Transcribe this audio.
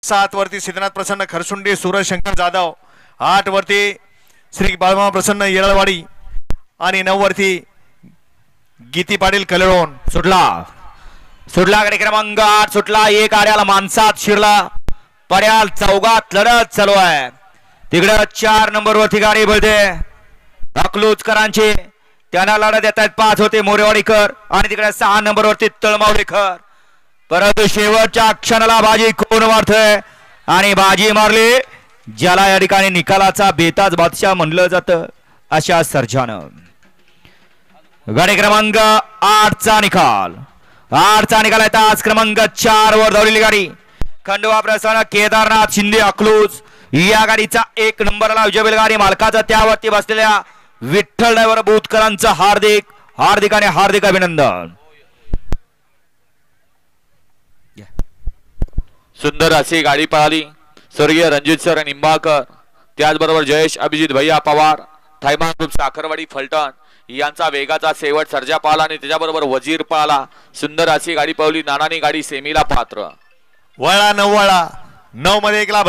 7 वरती सिद्धनाथ प्रसन्न खरसुंडे सूरज शंकर जाधव, 8 वरती श्री बाळमा प्रसन्न येळवाडी आणि 9 वरती गीती पाटील कलेरोन. सुटला गाडी क्रमांक 8 सुटला. एक आड्याला माणसात शिरला. पड्याल चौघात लढत चालू आहे. तिकडे 4 नंबर वरती गाडी बोलते अकलूजकरांची. त्यांना लढत येत आहेत 5 होते मोरेवाडीकर आणि तिकडे 6 नंबर वरती तळमावलेकर. परंतु शेवटच्या क्षणाला बाजी कोण मारतोय आणि बाजी मारली ज्याला या ठिकाणी निकालाचा बेताज बादशाह म्हणलं जातं अशा सर्जानं. गाडी क्रमांक 8चा निकाल. 8चा निकाल आहे. तास क्रमांक 4 वर धावलेली गाडी खंडोबा प्रसन्न केदारनाथ शिंदे अकलूज. या गाडीचा 1 नंबरला विजय गाडी मालकाचा त्यावरती बसलेल्या विठ्ठल ड्रायव्हर बुधकरांचं हार्दिक आणि हार्दिक अभिनंदन. सुंदर अशी गाडी पळाली. स्वर्गीय रणजित सर निंबाळकर, त्याचबरोबर जयेश अभिजित भैया पवार, थैमान ग्रुप साखरवाडी फलटण यांचा वेगाचा शेवट सर्जा पळाला आणि त्याच्याबरोबर वजीर पळाला. सुंदर अशी गाडी पळवली. नानानी गाडी सेमीला पात्र. वळा 9 मध्ये 1 ला